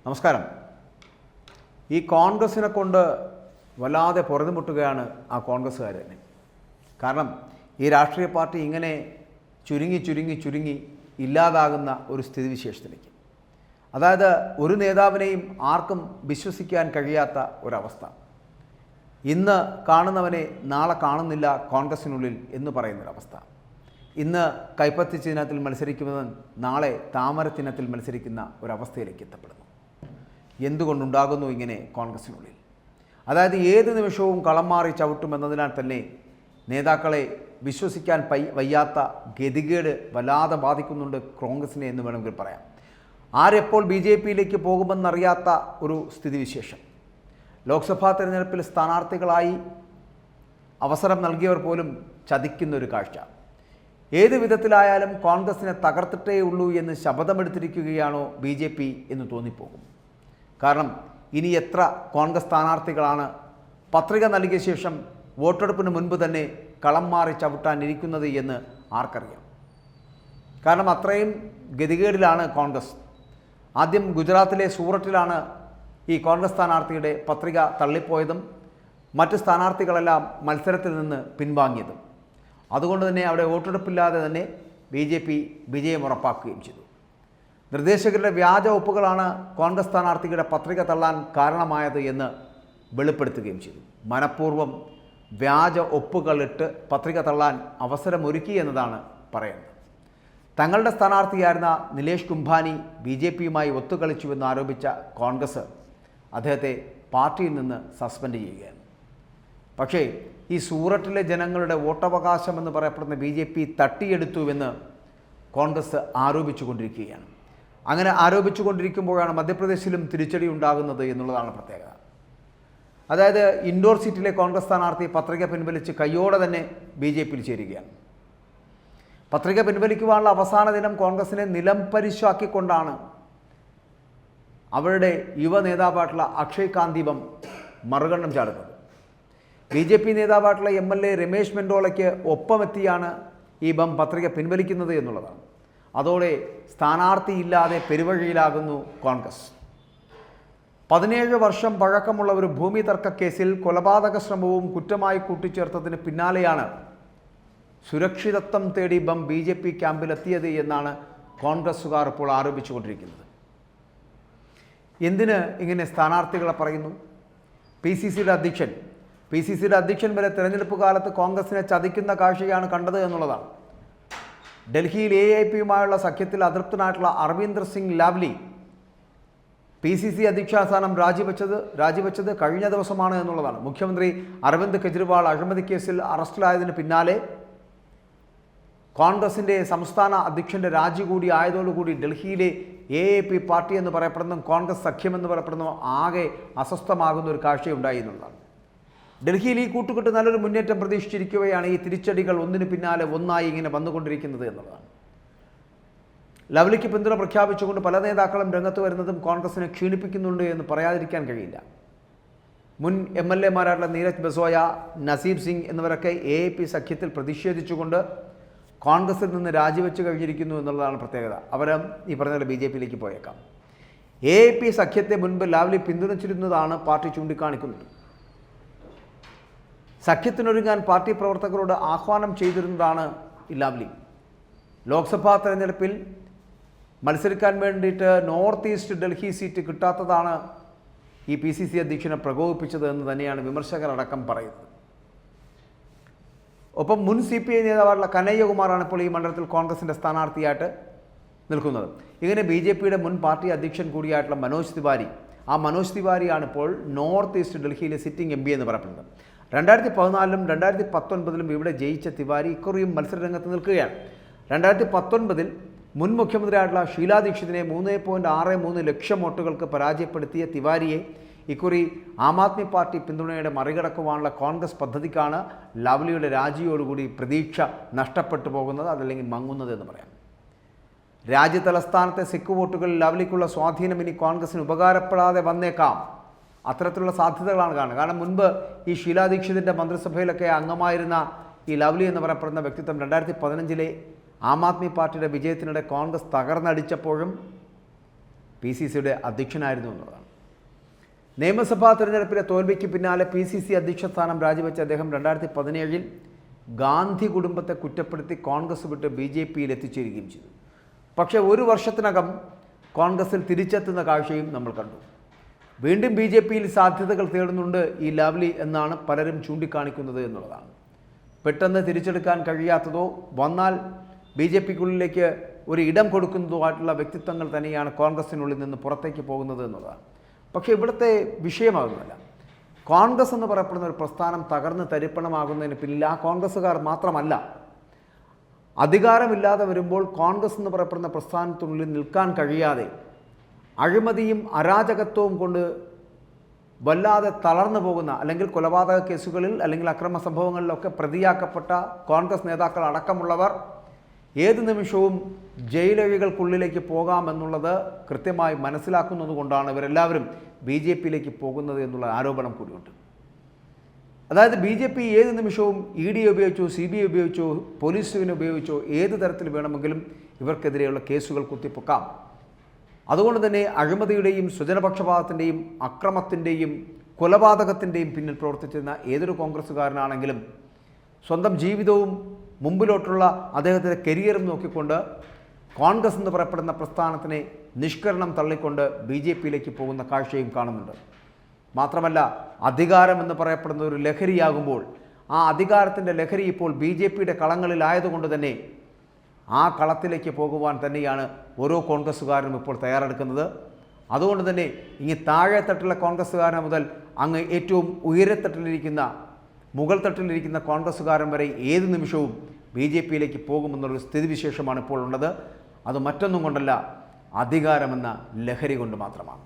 നമസ്കാരം. ഈ കോൺഗ്രസിനെ കൊണ്ട് വല്ലാതെ പൊറുതിമുട്ടുകയാണ് ആ കോൺഗ്രസ്സുകാർ തന്നെ. കാരണം ഈ രാഷ്ട്രീയ പാർട്ടി ഇങ്ങനെ ചുരുങ്ങി ഇല്ലാതാകുന്ന ഒരു സ്ഥിതിവിശേഷത്തിലേക്ക്, അതായത് ഒരു നേതാവിനെയും ആർക്കും വിശ്വസിക്കാൻ കഴിയാത്ത ഒരവസ്ഥ. ഇന്ന് കാണുന്നവനെ നാളെ കാണുന്നില്ല കോൺഗ്രസിനുള്ളിൽ എന്ന് പറയുന്നൊരവസ്ഥ. ഇന്ന് കൈപ്പത്തി ചിഹ്നത്തിൽ മത്സരിക്കുന്നവൻ നാളെ താമര ചിഹ്നത്തിൽ മത്സരിക്കുന്ന ഒരവസ്ഥയിലേക്ക് എത്തപ്പെടുന്നു. എന്തുകൊണ്ടുണ്ടാകുന്നു ഇങ്ങനെ കോൺഗ്രസിനുള്ളിൽ? അതായത് ഏത് നിമിഷവും കളം മാറി ചവിട്ടുമെന്നതിനാൽ തന്നെ നേതാക്കളെ വിശ്വസിക്കാൻ വയ്യാത്ത ഗതികേട് വല്ലാതെ ബാധിക്കുന്നുണ്ട് കോൺഗ്രസിനെ എന്ന് വേണമെങ്കിൽ പറയാം. ആരെപ്പോൾ BJPയിലേക്ക് പോകുമെന്നറിയാത്ത ഒരു സ്ഥിതിവിശേഷം. ലോക്സഭാ തെരഞ്ഞെടുപ്പിൽ സ്ഥാനാർത്ഥികളായി അവസരം നൽകിയവർ പോലും ചതിക്കുന്നൊരു കാഴ്ച. ഏത് വിധത്തിലായാലും കോൺഗ്രസിനെ തകർത്തിട്ടേ ഉള്ളൂ എന്ന് ശപഥമെടുത്തിരിക്കുകയാണോ BJP എന്ന് തോന്നിപ്പോകും. കാരണം ഇനി എത്ര കോൺഗ്രസ് സ്ഥാനാർത്ഥികളാണ് പത്രിക നൽകിയ ശേഷം വോട്ടെടുപ്പിന് മുൻപ് തന്നെ കളം മാറി ചവിട്ടാനിരിക്കുന്നത് എന്ന് ആർക്കറിയാം? കാരണം അത്രയും ഗതികേടിലാണ് കോൺഗ്രസ്. ആദ്യം ഗുജറാത്തിലെ സൂററ്റിലാണ് ഈ കോൺഗ്രസ് സ്ഥാനാർത്ഥിയുടെ പത്രിക തള്ളിപ്പോയതും മറ്റ് സ്ഥാനാർത്ഥികളെല്ലാം മത്സരത്തിൽ നിന്ന് പിൻവാങ്ങിയതും. അതുകൊണ്ട് തന്നെ അവിടെ വോട്ടെടുപ്പില്ലാതെ തന്നെ BJP വിജയം ഉറപ്പാക്കുകയും ചെയ്തു. നിർദ്ദേശകരുടെ വ്യാജ ഒപ്പുകളാണ് കോൺഗ്രസ് സ്ഥാനാർത്ഥിയുടെ പത്രിക തള്ളാൻ കാരണമായത് എന്ന് വെളിപ്പെടുത്തുകയും ചെയ്തു. മനഃപൂർവ്വം വ്യാജ ഒപ്പുകളിട്ട് പത്രിക തള്ളാൻ അവസരമൊരുക്കി എന്നതാണ് പറയുന്നത്. തങ്ങളുടെ സ്ഥാനാർത്ഥിയായിരുന്ന നിലേഷ് കുംഭാനി BJPയുമായി ഒത്തുകളിച്ചുവെന്ന് ആരോപിച്ച കോൺഗ്രസ് അദ്ദേഹത്തെ പാർട്ടിയിൽ നിന്ന് സസ്പെൻഡ് ചെയ്യുകയാണ്. പക്ഷേ ഈ സൂററ്റിലെ ജനങ്ങളുടെ വോട്ടവകാശം എന്ന് പറയപ്പെടുന്ന BJP തട്ടിയെടുത്തുവെന്ന് കോൺഗ്രസ് ആരോപിച്ചുകൊണ്ടിരിക്കുകയാണ്. അങ്ങനെ ആരോപിച്ചുകൊണ്ടിരിക്കുമ്പോഴാണ് മധ്യപ്രദേശിലും തിരിച്ചടി ഉണ്ടാകുന്നത് എന്നുള്ളതാണ് പ്രത്യേകത. അതായത് ഇൻഡോർ സീറ്റിലെ കോൺഗ്രസ് സ്ഥാനാർത്ഥി പത്രിക പിൻവലിച്ച് കയ്യോടെ തന്നെ BJPയിൽ ചേരുകയാണ്. പത്രിക പിൻവലിക്കുവാനുള്ള അവസാന ദിനം കോൺഗ്രസിനെ നിലംപരിശാക്കിക്കൊണ്ടാണ് അവരുടെ യുവ നേതാവായിട്ടുള്ള അക്ഷയ് കാന്തിബം മറുകണ്ഠം ചാടുന്നത്. BJP നേതാവായിട്ടുള്ള MLA രമേശ് മെൻഡോളയ്ക്ക് ഒപ്പമെത്തിയാണ് ഈ ബം പത്രിക പിൻവലിക്കുന്നത് എന്നുള്ളതാണ്. അതോടെ സ്ഥാനാർത്ഥിയില്ലാതെ പെരുവഴിയിലാകുന്നു കോൺഗ്രസ്. 17 വർഷം പഴക്കമുള്ള ഒരു ഭൂമി തർക്ക കേസിൽ കൊലപാതക ശ്രമവും കുറ്റമായി കൂട്ടിച്ചേർത്തതിന് പിന്നാലെയാണ് സുരക്ഷിതത്വം തേടി ബം BJP ക്യാമ്പിലെത്തിയത് എന്നാണ് കോൺഗ്രസ്സുകാർ ഇപ്പോൾ ആരോപിച്ചുകൊണ്ടിരിക്കുന്നത്. എന്തിന് ഇങ്ങനെ സ്ഥാനാർത്ഥികളെ പറയുന്നു? PCCയുടെ അധ്യക്ഷൻ വരെ തെരഞ്ഞെടുപ്പ് കാലത്ത് കോൺഗ്രസിനെ ചതിക്കുന്ന കാഴ്ചയാണ് കണ്ടത് എന്നുള്ളതാണ്. ഡൽഹിയിൽ AIPയുമായുള്ള സഖ്യത്തിൽ അതൃപ്തനായിട്ടുള്ള അർവിന്ദർ സിംഗ് ലാവ്ലി PCC അധ്യക്ഷസ്ഥാനം രാജിവെച്ചത് കഴിഞ്ഞ ദിവസമാണ് എന്നുള്ളതാണ്. മുഖ്യമന്ത്രി അരവിന്ദ് കെജ്രിവാൾ അഴിമതി കേസിൽ അറസ്റ്റിലായതിന് പിന്നാലെ കോൺഗ്രസിൻ്റെ സംസ്ഥാന അധ്യക്ഷൻ്റെ രാജി കൂടി ആയതോടുകൂടി ഡൽഹിയിലെ AIP പാർട്ടി എന്ന് പറയപ്പെടുന്ന കോൺഗ്രസ് സഖ്യമെന്ന് പറയപ്പെടുന്ന ആകെ അസ്വസ്ഥമാകുന്ന ഒരു കാഴ്ചയുണ്ടായി എന്നുള്ളതാണ്. ഡൽഹിയിൽ ഈ കൂട്ടുകെട്ട് നല്ലൊരു മുന്നേറ്റം പ്രതീക്ഷിച്ചിരിക്കുകയാണ്. ഈ തിരിച്ചടികൾ ഒന്നിനു പിന്നാലെ ഒന്നായി ഇങ്ങനെ വന്നുകൊണ്ടിരിക്കുന്നത് എന്നുള്ളതാണ്. ലവ്ലിക്ക് പിന്തുണ പ്രഖ്യാപിച്ചുകൊണ്ട് പല നേതാക്കളും രംഗത്ത് വരുന്നതും കോൺഗ്രസിനെ ക്ഷീണിപ്പിക്കുന്നുണ്ട് എന്ന് പറയാതിരിക്കാൻ കഴിയില്ല. മുൻ MLAമാരായിട്ടുള്ള നീരജ് ബസോയ, നസീബ് സിംഗ് എന്നിവരൊക്കെ AIP സഖ്യത്തിൽ പ്രതിഷേധിച്ചുകൊണ്ട് കോൺഗ്രസിൽ നിന്ന് രാജിവെച്ച് കഴിഞ്ഞിരിക്കുന്നു എന്നുള്ളതാണ് പ്രത്യേകത. അവരും ഈ പറഞ്ഞ BJPയിലേക്ക് പോയേക്കാം. AIP സഖ്യത്തെ മുൻപ് ലാവ്ലി പിന്തുണച്ചിരുന്നതാണ് പാർട്ടി ചൂണ്ടിക്കാണിക്കുന്നത്. സഖ്യത്തിനൊരുങ്ങാൻ പാർട്ടി പ്രവർത്തകരോട് ആഹ്വാനം ചെയ്തിരുന്നതാണ് ഈ ലാവ്ലി. ലോക്സഭാ തെരഞ്ഞെടുപ്പിൽ മത്സരിക്കാൻ വേണ്ടിയിട്ട് നോർത്ത് ഈസ്റ്റ് ഡൽഹി സീറ്റ് കിട്ടാത്തതാണ് ഈ PCC അധ്യക്ഷനെ പ്രകോപിപ്പിച്ചത് എന്ന് തന്നെയാണ് വിമർശകരടക്കം പറയുന്നത്. ഒപ്പം മുൻ CPI നേതാവായിട്ടുള്ള കനയ്യകുമാറാണ് ഇപ്പോൾ ഈ മണ്ഡലത്തിൽ കോൺഗ്രസിൻ്റെ സ്ഥാനാർത്ഥിയായിട്ട് നിൽക്കുന്നത്. ഇങ്ങനെ BJPയുടെ മുൻ പാർട്ടി അധ്യക്ഷൻ കൂടിയായിട്ടുള്ള മനോജ് തിവാരി, ആ മനോജ് തിവാരിയാണ് ഇപ്പോൾ നോർത്ത് ഈസ്റ്റ് ഡൽഹിയിലെ സിറ്റിംഗ് MP എന്ന് പറയപ്പെടുന്നത്. 2014-ലും 2019-ലും ഇവിടെ ജയിച്ച തിവാരി ഇക്കുറിയും മത്സരരംഗത്ത് നിൽക്കുകയാണ്. 2019-ൽ മുൻ മുഖ്യമന്ത്രിയായിട്ടുള്ള ഷീലാ ദീക്ഷിതിനെ 3.63 ലക്ഷം വോട്ടുകൾക്ക് പരാജയപ്പെടുത്തിയ തിവാരിയെ ഇക്കുറി ആം ആദ്മി പാർട്ടി പിന്തുണയുടെ മറികടക്കുവാനുള്ള കോൺഗ്രസ് പദ്ധതിക്കാണ് ലവ്ലിയുടെ രാജിയോടുകൂടി പ്രതീക്ഷ നഷ്ടപ്പെട്ടു പോകുന്നത്, അതല്ലെങ്കിൽ മങ്ങുന്നത് എന്ന് പറയാം. രാജ്യതലസ്ഥാനത്തെ സിഖ് വോട്ടുകളിൽ ലവ്ലിക്കുള്ള സ്വാധീനം ഇനി കോൺഗ്രസിന് ഉപകാരപ്പെടാതെ വന്നേക്കാം. അത്തരത്തിലുള്ള സാധ്യതകളാണ് കാണുന്നത്. കാരണം മുൻപ് ഈ ഷീലാ ദീക്ഷിതിൻ്റെ മന്ത്രിസഭയിലൊക്കെ അംഗമായിരുന്ന ഈ ലവ്ലി എന്ന് പറയപ്പെടുന്ന വ്യക്തിത്വം 2015-ലെ ആം ആദ്മി പാർട്ടിയുടെ വിജയത്തിനിടെ കോൺഗ്രസ് തകർന്നടിച്ചപ്പോഴും PCCയുടെ അധ്യക്ഷനായിരുന്നു എന്നുള്ളതാണ്. നിയമസഭാ തെരഞ്ഞെടുപ്പിലെ തോൽവിക്ക് പിന്നാലെ PCC അധ്യക്ഷ സ്ഥാനം രാജിവെച്ച അദ്ദേഹം 2017 ഗാന്ധി കുടുംബത്തെ കുറ്റപ്പെടുത്തി കോൺഗ്രസ് വിട്ട് BJPയിൽ എത്തിച്ചേരുകയും ചെയ്തു. പക്ഷേ ഒരു വർഷത്തിനകം കോൺഗ്രസിൽ തിരിച്ചെത്തുന്ന കാഴ്ചയും നമ്മൾ കണ്ടു. വീണ്ടും BJPയിൽ സാധ്യതകൾ തേടുന്നുണ്ട് ഈ ലവ്ലി എന്നാണ് പലരും ചൂണ്ടിക്കാണിക്കുന്നത് എന്നുള്ളതാണ്. പെട്ടെന്ന് തിരിച്ചെടുക്കാൻ കഴിയാത്തതോ വന്നാൽ BJPക്കുള്ളിലേക്ക് ഒരു ഇടം കൊടുക്കുന്നതോ ആയിട്ടുള്ള വ്യക്തിത്വങ്ങൾ തന്നെയാണ് കോൺഗ്രസിനുള്ളിൽ നിന്ന് പുറത്തേക്ക് പോകുന്നത് എന്നുള്ളതാണ്. പക്ഷേ ഇവിടുത്തെ വിഷയമാകുന്നില്ല. കോൺഗ്രസ് എന്ന് പറയപ്പെടുന്ന ഒരു പ്രസ്ഥാനം തകർന്ന് തരിപ്പണമാകുന്നതിന് പിന്നിൽ ആ കോൺഗ്രസ്സുകാർ മാത്രമല്ല, അധികാരമില്ലാതെ വരുമ്പോൾ കോൺഗ്രസ് എന്ന് പറയപ്പെടുന്ന പ്രസ്ഥാനത്തിനുള്ളിൽ നിൽക്കാൻ കഴിയാതെ അഴിമതിയും അരാജകത്വവും കൊണ്ട് വല്ലാതെ തളർന്നു പോകുന്ന, അല്ലെങ്കിൽ കൊലപാതക കേസുകളിൽ അല്ലെങ്കിൽ അക്രമ സംഭവങ്ങളിലൊക്കെ പ്രതിയാക്കപ്പെട്ട കോൺഗ്രസ് നേതാക്കൾ അടക്കമുള്ളവർ ഏത് നിമിഷവും ജയിലഴികൾക്കുള്ളിലേക്ക് പോകാമെന്നുള്ളത് കൃത്യമായി മനസ്സിലാക്കുന്നത് കൊണ്ടാണ് ഇവരെല്ലാവരും BJPയിലേക്ക് പോകുന്നത് എന്നുള്ള ആരോപണം കൂടിയുണ്ട്. അതായത് BJP ഏത് നിമിഷവും ED ഉപയോഗിച്ചോ CBI ഉപയോഗിച്ചോ പോലീസിനെ ഉപയോഗിച്ചോ ഏത് തരത്തിൽ വേണമെങ്കിലും ഇവർക്കെതിരെയുള്ള കേസുകൾ കുത്തിപ്പൊക്കാം. അതുകൊണ്ട് തന്നെ അഴിമതിയുടെയും സ്വജനപക്ഷപാതത്തിൻ്റെയും അക്രമത്തിൻ്റെയും കൊലപാതകത്തിൻ്റെയും പിന്നിൽ പ്രവർത്തിച്ചിരുന്ന ഏതൊരു കോൺഗ്രസ്സുകാരനാണെങ്കിലും സ്വന്തം ജീവിതവും മുമ്പിലോട്ടുള്ള അദ്ദേഹത്തിൻ്റെ കരിയറും നോക്കിക്കൊണ്ട് കോൺഗ്രസ് എന്ന് പറയപ്പെടുന്ന പ്രസ്ഥാനത്തിനെ നിഷ്കരണം തള്ളിക്കൊണ്ട് BJPയിലേക്ക് പോകുന്ന കാഴ്ചയും കാണുന്നുണ്ട്. മാത്രമല്ല, അധികാരം എന്ന് പറയപ്പെടുന്ന ഒരു ലഹരിയാകുമ്പോൾ ആ അധികാരത്തിൻ്റെ ലഹരി ഇപ്പോൾ BJPയുടെ കളങ്ങളിലായതുകൊണ്ട് തന്നെ ആ കളത്തിലേക്ക് പോകുവാൻ തന്നെയാണ് ഓരോ കോൺഗ്രസ്സുകാരനും ഇപ്പോൾ തയ്യാറെടുക്കുന്നത്. അതുകൊണ്ട് തന്നെ ഇനി താഴെ തട്ടിലുള്ള കോൺഗ്രസ്സുകാരൻ മുതൽ അങ്ങ് ഏറ്റവും ഉയരത്തട്ടിലിരിക്കുന്ന മുകൾ തട്ടിലിരിക്കുന്ന കോൺഗ്രസ്സുകാരൻ വരെ ഏത് നിമിഷവും BJPയിലേക്ക് പോകുമെന്നുള്ളൊരു സ്ഥിതിവിശേഷമാണ് ഇപ്പോൾ ഉള്ളത്. അത് മറ്റൊന്നും കൊണ്ടല്ല, അധികാരമെന്ന ലഹരി കൊണ്ട് മാത്രമാണ്.